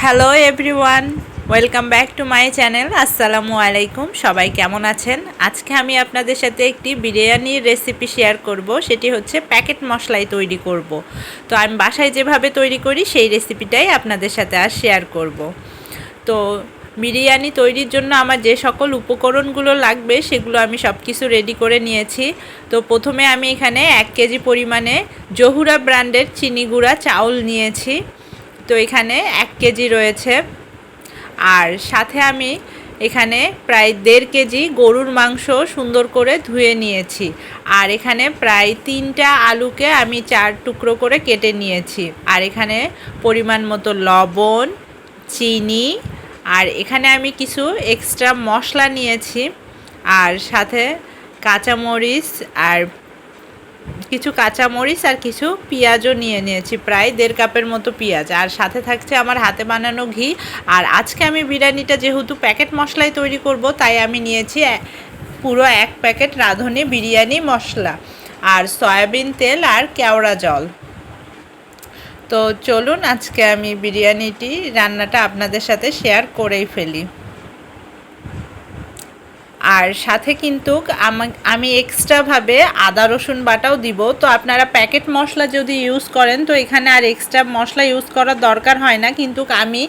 Hello everyone, welcome back to my channel. আসসালামু আলাইকুম। সবাই কেমন আছেন? আজকে আমি আপনাদের সাথে একটি বিরিয়ানির রেসিপি শেয়ার করব। সেটি হচ্ছে প্যাকেট মশলায় তৈরি করব। তো আমি বাসায় যেভাবে তৈরি করি সেই রেসিপিটাই আপনাদের সাথে আর শেয়ার করব। তো বিরিয়ানি তৈরির জন্য আমার যে সকল উপকরণগুলো লাগবে সেগুলো আমি সব কিছু রেডি করে নিয়েছি। তো প্রথমে আমি এখানে 1 কেজি পরিমাণে জহুরা ব্র্যান্ডের চিনি গুঁড়া চাউল নিয়েছি। তো এখানে 1 কেজি রয়েছে। আর সাথে আমি এখানে প্রায় 1.5 কেজি গরুর মাংস সুন্দর করে ধুয়ে নিয়েছি। আর এখানে প্রায় 3টা আলুকে আমি 4 টুকরো করে কেটে নিয়েছি। আর এখানে পরিমাণ মতো লবণ, চিনি, আর এখানে আমি কিছু এক্সট্রা মশলা নিয়েছি। আর সাথে কাঁচামরিচ আর কিছু পেঁয়াজও নিয়েছি, প্রায় 1.5 কাপের মতো পেঁয়াজ। আর সাথে থাকছে আমার হাতে বানানো ঘি। আর আজকে আমি বিরিয়ানিটা যেহেতু প্যাকেট মশলায় তৈরি করব, তাই আমি নিয়েছি পুরো 1 প্যাকেট রাঁধুনি বিরিয়ানি মশলা, আর সয়াবিন তেল আর কেওড়া জল। তো চলুন আজকে আমি বিরিয়ানিটি রান্নাটা আপনাদের সাথে শেয়ার করেই ফেলি। আর সাথে কিন্তু আমি এক্সট্রাভাবে আদা রসুন বাটাও দিব। তো আপনারা প্যাকেট মশলা যদি ইউজ করেন তো এখানে আর এক্সট্রা মশলা ইউজ করার দরকার হয় না, কিন্তু আমি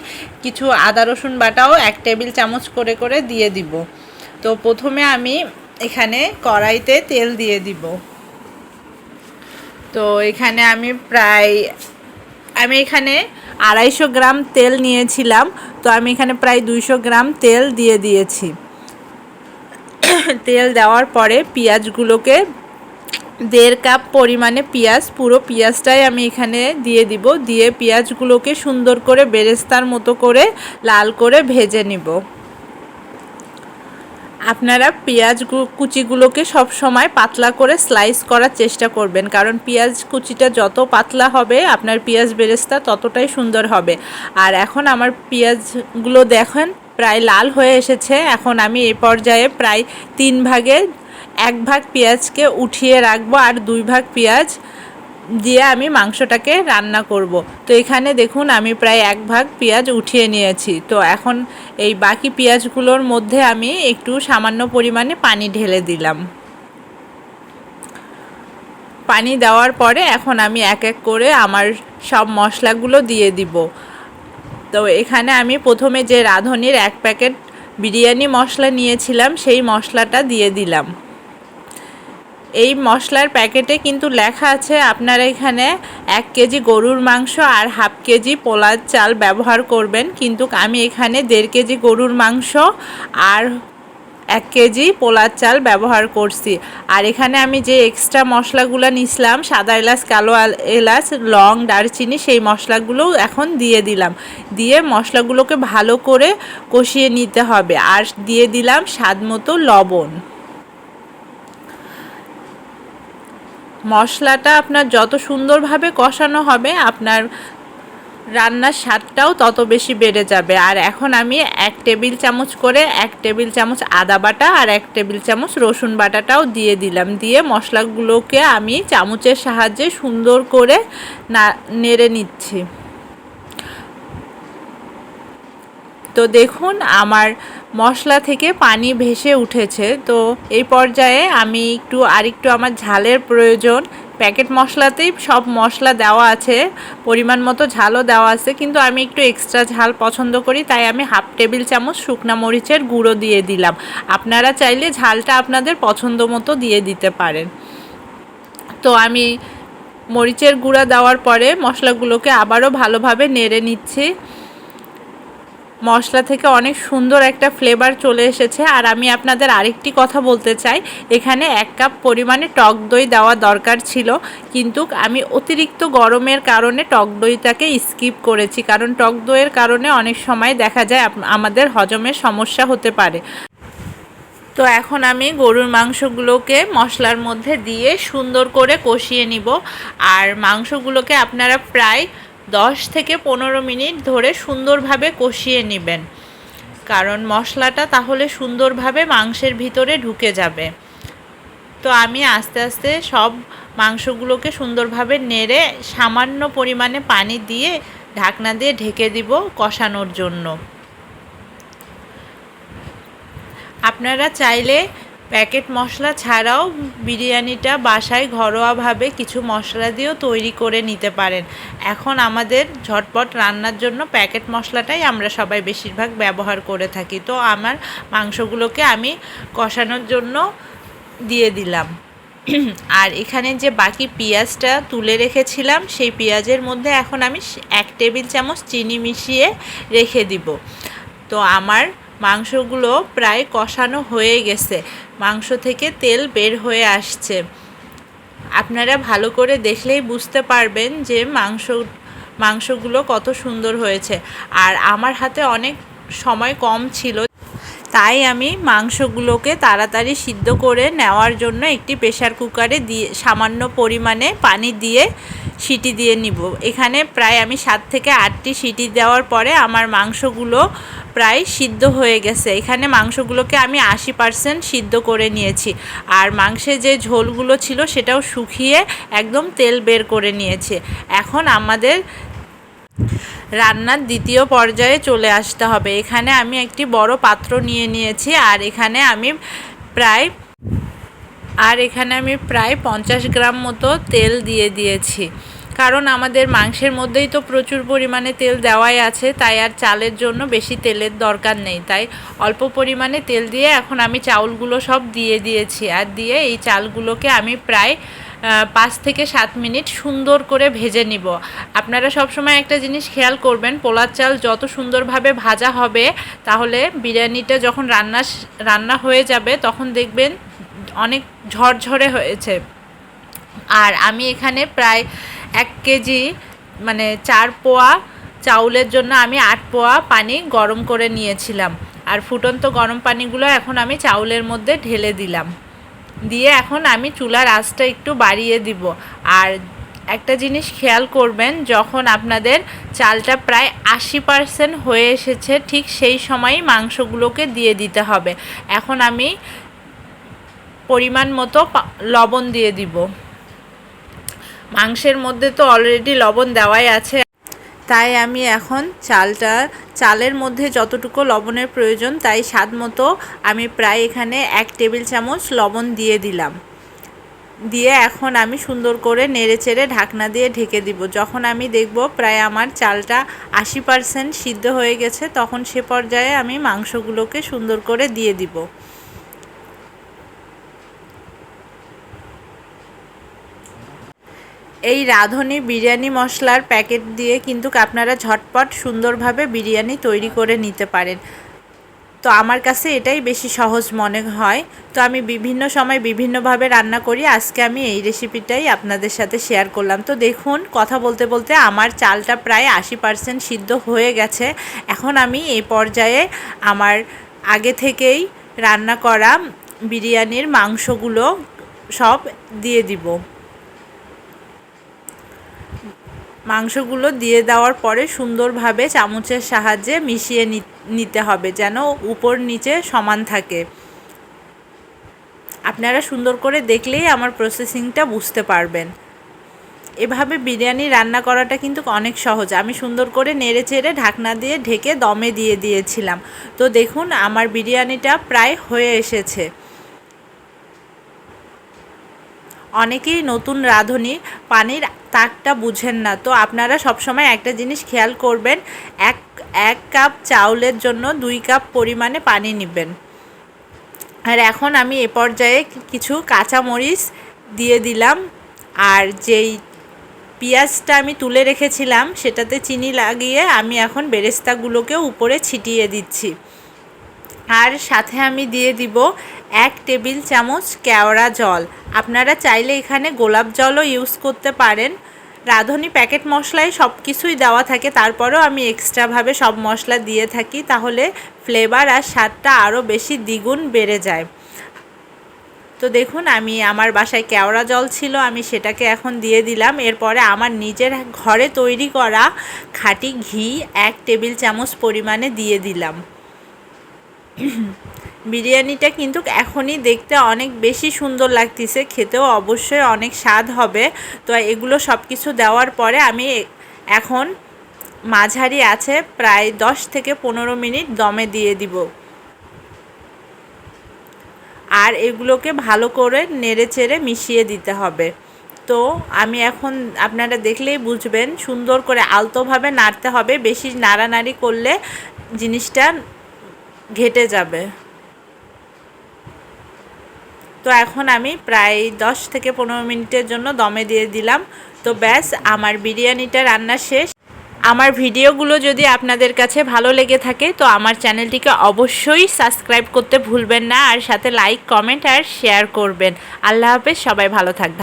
কিছু আদা রসুন বাটাও 1 টেবিল চামচ করে করে দিয়ে দিব। তো প্রথমে আমি এখানে কড়াইতে তেল দিয়ে দিব। তো এখানে আমি এখানে 250 গ্রাম তেল নিয়েছিলাম। তো আমি এখানে প্রায় 200 গ্রাম তেল দিয়ে দিয়েছি। তেল দেওয়ার পরে পেঁয়াজগুলোকে 1.5 কাপ পরিমাণে পুরো পেঁয়াজটাই আমি এখানে দিয়ে দিব। দিয়ে পেঁয়াজগুলোকে সুন্দর করে বেরেস্তার মতো করে লাল করে ভেজে নিব। আপনারা পেঁয়াজ কুচিগুলোকে সব সময় পাতলা করে স্লাইস করার চেষ্টা করবেন, কারণ পেঁয়াজ কুচিটা যত পাতলা হবে আপনার পেঁয়াজ বেরেস্তা ততটাই সুন্দর হবে। আর এখন আমার পেঁয়াজগুলো দেখেন প্রায় লাল হয়ে এসেছে। এখন আমি এই পর্যায়ে প্রায় 3 ভাগের 1 ভাগ পেঁয়াজকে উঠিয়ে রাখবো, আর 2 ভাগ পেঁয়াজ দিয়ে আমি মাংসটাকে রান্না করব। তো এখানে দেখুন আমি প্রায় 1 ভাগ পেঁয়াজ উঠিয়ে নিয়েছি। তো এখন এই বাকি পেঁয়াজগুলোর মধ্যে আমি একটু সামান্য পরিমাণে পানি ঢেলে দিলাম। পানি দেওয়ার পরে এখন আমি এক এক করে আমার সব মশলাগুলো দিয়ে দিব। তো এখানে আমি প্রথমে যে রাঁধুনির 1 প্যাকেট বিরিয়ানি মশলা নিয়েছিলাম সেই মশলাটা দিয়ে দিলাম। এই মশলার প্যাকেটে কিন্তু লেখা আছে আপনারা এখানে 1 কেজি গরুর মাংস আর 1/2 কেজি পোলার চাল ব্যবহার করবেন, কিন্তু আমি এখানে 1.5 কেজি গরুর মাংস আর 1 কেজি পোলার চাল ব্যবহার করছি। আর এখানে আমি যে এক্সট্রা মশলাগুলো নিছিলাম, সাদা এলাচ, কালো এলাচ, লং, দারচিনি, সেই মশলাগুলোও এখন দিয়ে দিলাম। দিয়ে মশলাগুলোকে ভালো করে কষিয়ে নিতে হবে। আর দিয়ে দিলাম স্বাদ মতো লবণ। মশলাটা আপনার যত সুন্দরভাবে কষানো হবে আপনার রান্নার স্বাদটাও তত বেশি বেড়ে যাবে। আর এখন আমি 1 টেবিল চামচ করে 1 টেবিল চামচ আদা বাটা আর 1 টেবিল চামচ রসুন বাটাটাও দিয়ে দিলাম। দিয়ে মশলাগুলোকে আমি চামচের সাহায্যে সুন্দর করে নেড়ে নিচ্ছি। তো দেখুন আমার মশলা থেকে পানি ভেসে উঠেছে। তো এই পর্যায়ে আমি আরেকটু আমার ঝালের প্রয়োজন। প্যাকেট মশলাতেই সব মশলা দেওয়া আছে, পরিমাণ মতো ঝালও দেওয়া আছে, কিন্তু আমি একটু এক্সট্রা ঝাল পছন্দ করি, তাই আমি 1/2 টেবিল চামচ শুকনা মরিচের গুঁড়ো দিয়ে দিলাম। আপনারা চাইলে ঝালটা আপনাদের পছন্দ মতো দিয়ে দিতে পারেন। তো আমি মরিচের গুঁড়া দেওয়ার পরে মশলাগুলোকে আবারও ভালোভাবে নেড়ে নিচ্ছি। মশলা থেকে অনেক সুন্দর একটা ফ্লেভার চলে এসেছে। আর আমি আপনাদের আরেকটি কথা বলতে চাই, এখানে 1 কাপ পরিমাণে টক দই দেওয়া দরকার ছিল, কিন্তু আমি অতিরিক্ত গরমের কারণে টক দইটাকে স্কিপ করেছি, কারণ টক দইয়ের কারণে অনেক সময় দেখা যায় আমাদের হজমের সমস্যা হতে পারে। তো এখন আমি গরুর মাংসগুলোকে মশলার মধ্যে দিয়ে সুন্দর করে কষিয়ে নিব। আর মাংসগুলোকে আপনারা প্রায় 10 থেকে 15 মিনিট ধরে সুন্দরভাবে কষিয়ে নেবেন, কারণ মশলাটা তাহলে সুন্দরভাবে মাংসের ভিতরে ঢুকে যাবে। তো আমি আস্তে আস্তে সব মাংসগুলোকে সুন্দরভাবে নেড়ে সামান্য পরিমাণে পানি দিয়ে ঢাকনা দিয়ে ঢেকে দিব কষানোর জন্য। আপনারা চাইলে প্যাকেট মশলা ছাড়াও বিরিয়ানিটা বাসায় ঘরোয়াভাবে কিছু মশলা দিয়েও তৈরি করে নিতে পারেন। এখন আমাদের ঝটপট রান্নার জন্য প্যাকেট মশলাটাই আমরা সবাই বেশিরভাগ ব্যবহার করে থাকি। তো আমার মাংসগুলোকে আমি কষানোর জন্য দিয়ে দিলাম। আর এখানে যে বাকি পেঁয়াজটা তুলে রেখেছিলাম সেই পেঁয়াজের মধ্যে এখন আমি 1 টেবিল চামচ চিনি মিশিয়ে রেখে দিব। তো আমার মাংসগুলো প্রায় কষানো হয়ে গেছে, মাংস থেকে তেল বের হয়ে আসছে। আপনারা ভালো করে দেখলেই বুঝতে পারবেন যে মাংসগুলো কত সুন্দর হয়েছে। আর আমার হাতে অনেক সময় কম ছিল, তাই আমি মাংসগুলোকে তাড়াতাড়ি সিদ্ধ করে নেওয়ার জন্য একটি প্রেসার কুকারে দিয়ে সামান্য পরিমাণে পানি দিয়ে সিটি দিয়ে নিব। এখানে প্রায় আমি 7 থেকে 8টি সিটি দেওয়ার পরে আমার মাংসগুলো প্রায় সিদ্ধ হয়ে গেছে। এখানে মাংসগুলোকে আমি 80% সিদ্ধ করে নিয়েছি। আর মাংসে যে ঝোলগুলো ছিল সেটাও শুকিয়ে একদম তেল বের করে নিয়েছে। এখন আমাদের রান্নার দ্বিতীয় পর্যায়ে চলে আসতে হবে। এখানে আমি একটি বড় পাত্র নিয়ে নিয়েছি আর এখানে আমি প্রায় 50 গ্রাম মতো তেল দিয়ে দিয়েছি, কারণ আমাদের মাংসের মধ্যেই তো প্রচুর পরিমাণে তেল দেওয়াই আছে, তাই আর চালের জন্য বেশি তেলের দরকার নেই। তাই অল্প পরিমাণে তেল দিয়ে এখন আমি চাউলগুলো সব দিয়ে দিয়েছি। আর দিয়ে এই চালগুলোকে আমি প্রায় 5 থেকে 7 মিনিট সুন্দর করে ভেজে নিব। আপনারা সবসময় একটা জিনিস খেয়াল করবেন, পোলার চাল যত সুন্দরভাবে ভাজা হবে তাহলে বিরিয়ানিটা যখন রান্না হয়ে যাবে তখন দেখবেন অনেক ঝরঝরে হয়েছে। আর আমি এখানে প্রায় 1 কেজি মানে 4 পোয়া চাউলের জন্য আমি 8 পোয়া পানি গরম করে নিয়েছিলাম। আর ফুটন্ত গরম পানিগুলো এখন আমি চাউলের মধ্যে ঢেলে দিলাম। দিয়ে এখন আমি চুলার আঁচটা একটু বাড়িয়ে দিব। আর একটা জিনিস খেয়াল করবেন, যখন আপনাদের চালটা প্রায় 80% হয়ে এসেছে ঠিক সেই সময়ই মাংসগুলোকে দিয়ে দিতে হবে। এখন আমি পরিমাণ মতো লবণ দিয়ে দিব। মাংসের মধ্যে তো অলরেডি লবণ দেওয়াই আছে, তাই আমি এখন চালের মধ্যে যতটুকু লবণের প্রয়োজন তাই স্বাদ মতো আমি প্রায় এখানে 1 টেবিল চামচ লবণ দিয়ে দিলাম। দিয়ে এখন আমি সুন্দর করে নেড়েচেড়ে ঢাকনা দিয়ে ঢেকে দিব। যখন আমি দেখব প্রায় আমার চালটা 80% সিদ্ধ হয়ে গেছে তখন সে পর্যায়ে আমি মাংসগুলোকে সুন্দর করে দিয়ে দিব। এই রাঁধুনি বিরিয়ানি মশলার প্যাকেট দিয়ে কিন্তু আপনারা ঝটপট সুন্দরভাবে বিরিয়ানি তৈরি করে নিতে পারেন। তো আমার কাছে এটাই বেশি সহজ মনে হয়। তো আমি বিভিন্ন সময় বিভিন্নভাবে রান্না করি, আজকে আমি এই রেসিপিটাই আপনাদের সাথে শেয়ার করলাম। তো দেখুন, কথা বলতে বলতে আমার চালটা প্রায় 80% সিদ্ধ হয়ে গেছে। এখন আমি এই পর্যায়ে আমার আগে থেকেই রান্না করা বিরিয়ানির মাংসগুলো সব দিয়ে দিব। মাংসগুলো দিয়ে দেওয়ার পরে সুন্দরভাবে চামচের সাহায্যে মিশিয়ে নিতে হবে যেন উপর নিচে সমান থাকে। আপনারা সুন্দর করে দেখলেই আমার প্রসেসিংটা বুঝতে পারবেন। এভাবে বিরিয়ানি রান্না করাটা কিন্তু অনেক সহজ। আমি সুন্দর করে নেড়েচেড়ে ঢাকনা দিয়ে ঢেকে দমে দিয়ে দিয়েছিলাম। তো দেখুন আমার বিরিয়ানিটা প্রায় হয়ে এসেছে। অনেকেই নতুন রাঁধুনি পানির তাকটা বুঝেন না। তো আপনারা সবসময় একটা জিনিস খেয়াল করবেন, এক কাপ চাউলের জন্য 2 কাপ পরিমাণে পানি নেবেন। আর এখন আমি এ পর্যায়ে কিছু কাঁচামরিচ দিয়ে দিলাম। আর যেই পেঁয়াজটা আমি তুলে রেখেছিলাম সেটাতে চিনি লাগিয়ে আমি এখন বেরেস্তাগুলোকেও উপরে ছিটিয়ে দিচ্ছি। আর সাথে আমি দিয়ে দিব 1 টেবিল চামচ কেওড়া জল। আপনারা চাইলে এখানে গোলাপ জলও ইউজ করতে পারেন। রাঁধুনি প্যাকেট মশলায় সব কিছুই দেওয়া থাকে, তারপরেও আমি এক্সট্রাভাবে সব মশলা দিয়ে থাকি, তাহলে ফ্লেভার আর স্বাদটা আরও বেশি দ্বিগুণ বেড়ে যায়। তো দেখুন আমার বাসায় কেওড়া জল ছিল, আমি সেটাকে এখন দিয়ে দিলাম। এরপরে আমার নিজের ঘরে তৈরি করা খাঁটি ঘি 1 টেবিল চামচ পরিমাণে দিয়ে দিলাম। বিরিয়ানিটা কিন্তু এখনই দেখতে অনেক বেশি সুন্দর লাগতেছে, খেতেও অবশ্যই অনেক স্বাদ হবে। তো এগুলো সব কিছু দেওয়ার পরে আমি এখন মাঝারি আছে প্রায় 10 থেকে 15 মিনিট দমে দিয়ে দিব। আর এগুলোকে ভালো করে নেড়েচেড়ে মিশিয়ে দিতে হবে। তো আমি এখন আপনারা দেখলেই বুঝবেন, সুন্দর করে আলতোভাবে নাড়তে হবে, বেশি নাড়ানাড়ি করলে জিনিসটা ঘেটে যাবে। তো এখন আমি প্রায় 10 থেকে 15 মিনিটের জন্য দমে দিয়ে দিলাম। তো ব্যাস, আমার বিরিয়ানিটা রান্না শেষ। আমার ভিডিওগুলো যদি আপনাদের কাছে ভালো লেগে থাকে তো আমার চ্যানেলটিকে অবশ্যই সাবস্ক্রাইব করতে ভুলবেন না, আর সাথে লাইক, কমেন্ট আর শেয়ার করবেন। আল্লাহ হাফেজ, সবাই ভালো থাকবেন।